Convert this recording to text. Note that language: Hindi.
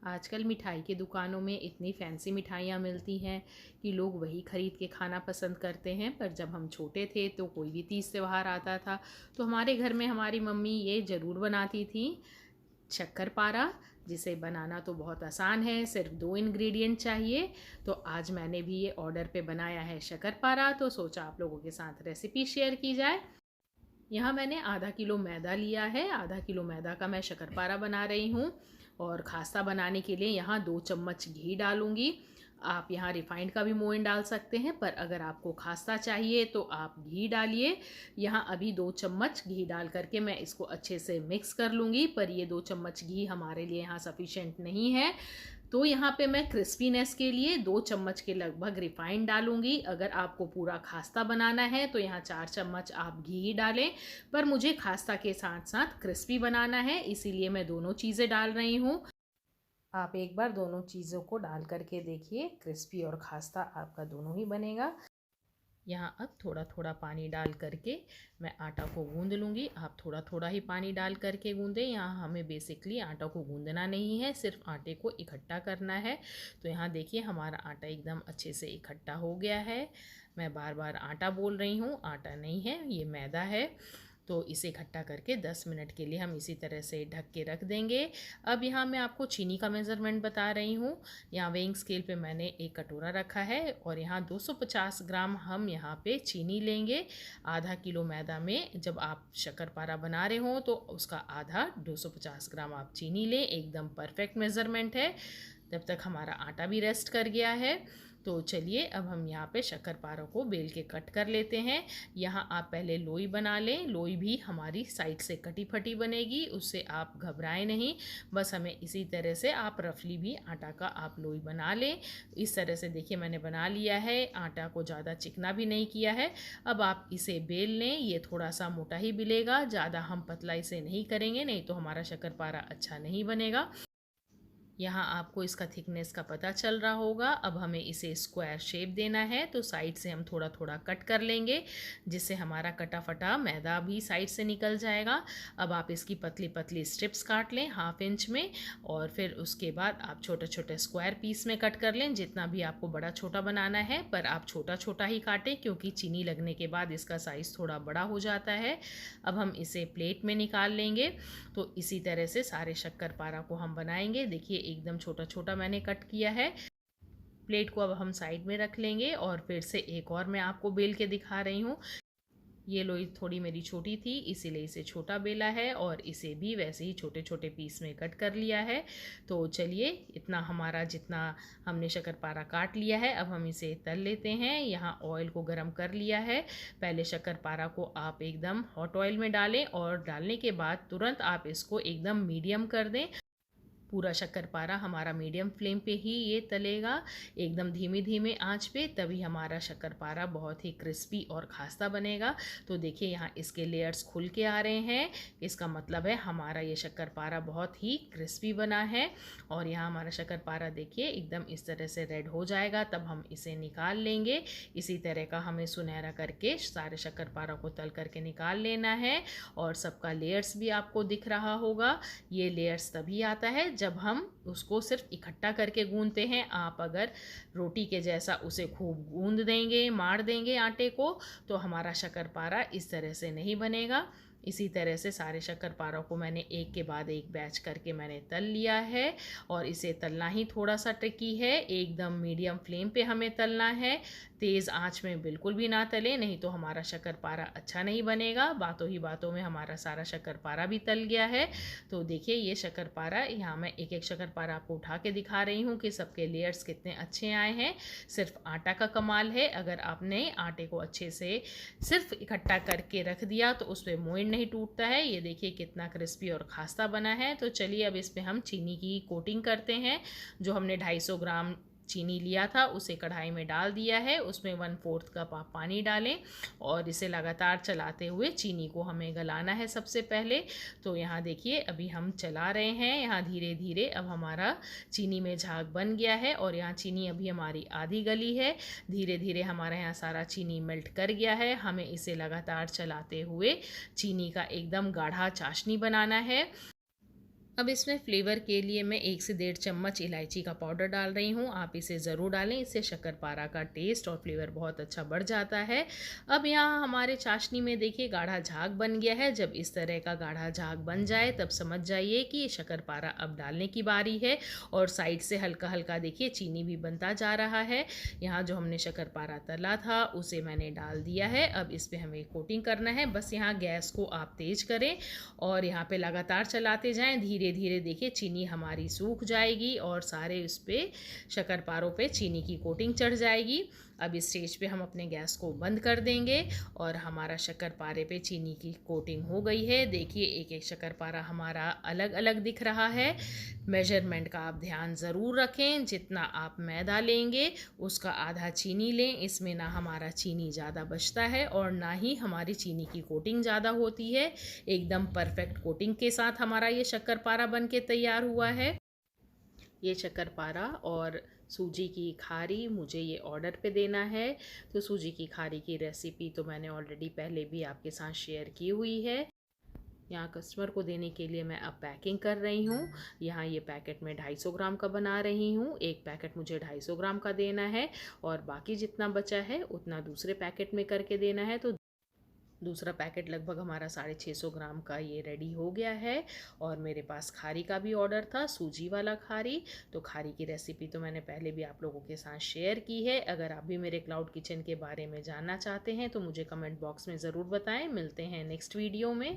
आजकल मिठाई की दुकानों में इतनी फैंसी मिठाइयाँ मिलती हैं कि लोग वही ख़रीद के खाना पसंद करते हैं। पर जब हम छोटे थे तो कोई भी तीज त्योहार आता था तो हमारे घर में हमारी मम्मी ये ज़रूर बनाती थी, शक्करपारा, जिसे बनाना तो बहुत आसान है, सिर्फ 2 इंग्रेडिएंट चाहिए। तो आज मैंने भी ये ऑर्डर पे बनाया है शक्करपारा, तो सोचा आप लोगों के साथ रेसिपी शेयर की जाए। यहाँ मैंने आधा किलो मैदा लिया है, आधा किलो मैदा का मैं शक्करपारा बना रही हूँ। और खास्ता बनाने के लिए यहाँ 2 चम्मच घी डालूँगी। आप यहाँ रिफाइंड का भी मोइन डाल सकते हैं, पर अगर आपको खास्ता चाहिए तो आप घी डालिए। यहाँ अभी 2 चम्मच घी डाल करके मैं इसको अच्छे से मिक्स कर लूँगी, पर ये 2 चम्मच घी हमारे लिए यहाँ सफिशेंट नहीं है। तो यहाँ पे मैं क्रिस्पीनेस के लिए 2 चम्मच के लगभग रिफाइंड डालूँगी। अगर आपको पूरा खास्ता बनाना है तो यहाँ 4 चम्मच आप घी डालें, पर मुझे खास्ता के साथ साथ क्रिस्पी बनाना है, इसीलिए मैं दोनों चीज़ें डाल रही हूँ। आप एक बार दोनों चीज़ों को डाल करके देखिए, क्रिस्पी और खास्ता आपका दोनों ही बनेगा। यहाँ अब थोड़ा थोड़ा पानी डाल करके मैं आटा को गूंद लूँगी। आप थोड़ा थोड़ा ही पानी डाल करके गूंदें। यहाँ हमें बेसिकली आटा को गूंदना नहीं है, सिर्फ आटे को इकट्ठा करना है। तो यहाँ देखिए हमारा आटा एकदम अच्छे से इकट्ठा हो गया है। मैं बार बार आटा बोल रही हूँ, आटा नहीं है, ये मैदा है। तो इसे इकट्ठा करके 10 मिनट के लिए हम इसी तरह से ढक के रख देंगे। अब यहाँ मैं आपको चीनी का मेज़रमेंट बता रही हूँ। यहाँ वेइंग स्केल पे मैंने एक कटोरा रखा है और यहाँ 250 ग्राम हम यहाँ पे चीनी लेंगे। आधा किलो मैदा में जब आप शक्करपारा बना रहे हो तो उसका आधा 250 ग्राम आप चीनी लें, एकदम परफेक्ट मेज़रमेंट है। जब तक हमारा आटा भी रेस्ट कर गया है, तो चलिए अब हम यहाँ पे शक्करपारा को बेल के कट कर लेते हैं। यहाँ आप पहले लोई बना लें, लोई भी हमारी साइड से कटी फटी बनेगी, उससे आप घबराएं नहीं। बस हमें इसी तरह से आप रफली भी आटा का आप लोई बना लें। इस तरह से देखिए मैंने बना लिया है, आटा को ज़्यादा चिकना भी नहीं किया है। अब आप इसे बेल लें, ये थोड़ा सा मोटा ही बिलेगा, ज़्यादा हम पतला इसे नहीं करेंगे, नहीं तो हमारा शक्करपारा अच्छा नहीं बनेगा। यहाँ आपको इसका थिकनेस का पता चल रहा होगा। अब हमें इसे स्क्वायर शेप देना है, तो साइड से हम थोड़ा थोड़ा कट कर लेंगे, जिससे हमारा कटा फटा मैदा भी साइड से निकल जाएगा। अब आप इसकी पतली पतली स्ट्रिप्स काट लें 1/2 इंच में, और फिर उसके बाद आप छोटे छोटे स्क्वायर पीस में कट कर लें, जितना भी आपको बड़ा छोटा बनाना है। पर आप छोटा छोटा ही काटें, क्योंकि चीनी लगने के बाद इसका साइज़ थोड़ा बड़ा हो जाता है। अब हम इसे प्लेट में निकाल लेंगे। तो इसी तरह से सारे शक्करपारा को हम बनाएंगे। देखिए एकदम छोटा छोटा मैंने कट किया है। प्लेट को अब हम साइड में रख लेंगे और फिर से एक और मैं आपको बेल के दिखा रही हूँ। ये लोई थोड़ी मेरी छोटी थी, इसीलिए इसे छोटा बेला है, और इसे भी वैसे ही छोटे छोटे पीस में कट कर लिया है। तो चलिए, इतना हमारा जितना हमने शक्करपारा काट लिया है, अब हम इसे तल लेते हैं। यहाँ ऑयल को गरम कर लिया है। पहले शक्करपारा को आप एकदम हॉट ऑयल में डालें, और डालने के बाद तुरंत आप इसको एकदम मीडियम कर दें। पूरा शक्करपारा हमारा मीडियम फ्लेम पे ही ये तलेगा, एकदम धीमी धीमे आंच पे, तभी हमारा शक्करपारा बहुत ही क्रिस्पी और खास्ता बनेगा। तो देखिए यहाँ इसके लेयर्स खुल के आ रहे हैं, इसका मतलब है हमारा ये शक्करपारा बहुत ही क्रिस्पी बना है। और यहाँ हमारा शक्करपारा देखिए एकदम इस तरह से रेड हो जाएगा, तब हम इसे निकाल लेंगे। इसी तरह का हमें सुनहरा करके सारे शक्करपारा को तल करके निकाल लेना है। और सबका लेयर्स भी आपको दिख रहा होगा। ये लेयर्स तभी आता है जब हम उसको सिर्फ इकट्ठा करके गूंदते हैं। आप अगर रोटी के जैसा उसे खूब गूंद देंगे, मार देंगे आटे को, तो हमारा शक्करपारा इस तरह से नहीं बनेगा। इसी तरह से सारे शक्करपारा को मैंने एक के बाद एक बैच करके मैंने तल लिया है। और इसे तलना ही थोड़ा सा ट्रिकी है, एकदम मीडियम फ्लेम पे हमें तलना है। तेज़ आंच में बिल्कुल भी ना तलें, नहीं तो हमारा शक्करपारा अच्छा नहीं बनेगा। बातों ही बातों में हमारा सारा शक्करपारा भी तल गया है। तो देखिए ये शक्करपारा, यहाँ मैं एक एक शक्करपारा आपको उठा के दिखा रही हूँ कि सबके लेयर्स कितने अच्छे आए हैं। सिर्फ आटा का कमाल है, अगर आपने आटे को अच्छे से सिर्फ इकट्ठा करके रख दिया तो उस पर मोइन नहीं टूटता है। ये देखिए कितना क्रिस्पी और खास्ता बना है। तो चलिए अब इस पर हम चीनी की कोटिंग करते हैं। जो हमने 250 ग्राम चीनी लिया था उसे कढ़ाई में डाल दिया है, उसमें 1/4 कप आप पानी डालें, और इसे लगातार चलाते हुए चीनी को हमें गलाना है सबसे पहले। तो यहाँ देखिए अभी हम चला रहे हैं, यहाँ धीरे धीरे अब हमारा चीनी में झाग बन गया है, और यहाँ चीनी अभी हमारी आधी गली है। धीरे धीरे हमारा यहाँ सारा चीनी मेल्ट कर गया है। हमें इसे लगातार चलाते हुए चीनी का एकदम गाढ़ा चाशनी बनाना है। अब इसमें फ्लेवर के लिए मैं 1 से 1.5 चम्मच इलायची का पाउडर डाल रही हूँ। आप इसे ज़रूर डालें, इससे शक्करपारा का टेस्ट और फ्लेवर बहुत अच्छा बढ़ जाता है। अब यहाँ हमारे चाशनी में देखिए गाढ़ा झाग बन गया है। जब इस तरह का गाढ़ा झाग बन जाए तब समझ जाइए कि शक्करपारा अब डालने की बारी है। और साइड से हल्का हल्का देखिए चीनी भी बनता जा रहा है। यहाँ जो हमने शक्करपारा तला था उसे मैंने डाल दिया है। अब इस पर हमें कोटिंग करना है। बस यहाँ गैस को आप तेज़ करें और यहाँ पे लगातार चलाते जाएं। धीरे धीरे देखिए चीनी हमारी सूख जाएगी और सारे उस पर शक्करपारों पे चीनी की कोटिंग चढ़ जाएगी। अब इस स्टेज पे हम अपने गैस को बंद कर देंगे और हमारा शक्करपारे पे चीनी की कोटिंग हो गई है। देखिए एक एक शक्करपारा हमारा अलग अलग दिख रहा है। मेजरमेंट का आप ध्यान ज़रूर रखें, जितना आप मैदा लेंगे उसका आधा चीनी लें। इसमें ना हमारा चीनी ज़्यादा बचता है और ना ही हमारी चीनी की कोटिंग ज़्यादा होती है। एकदम परफेक्ट कोटिंग के साथ हमारा ये शक्करपारा बन के तैयार हुआ है। ये शक्करपारा और सूजी की खारी मुझे ये ऑर्डर पे देना है। तो सूजी की खारी की रेसिपी तो मैंने ऑलरेडी पहले भी आपके साथ शेयर की हुई है। यहाँ कस्टमर को देने के लिए मैं अब पैकिंग कर रही हूँ। यहाँ ये पैकेट मैं 250 ग्राम का बना रही हूँ। एक पैकेट मुझे 250 ग्राम का देना है और बाकी जितना बचा है उतना दूसरे पैकेट में करके देना है। तो दूसरा पैकेट लगभग हमारा 650 ग्राम का ये रेडी हो गया है। और मेरे पास खारी का भी ऑर्डर था, सूजी वाला खारी। तो खारी की रेसिपी तो मैंने पहले भी आप लोगों के साथ शेयर की है। अगर आप भी मेरे क्लाउड किचन के बारे में जानना चाहते हैं तो मुझे कमेंट बॉक्स में ज़रूर बताएं। मिलते हैं नेक्स्ट वीडियो में।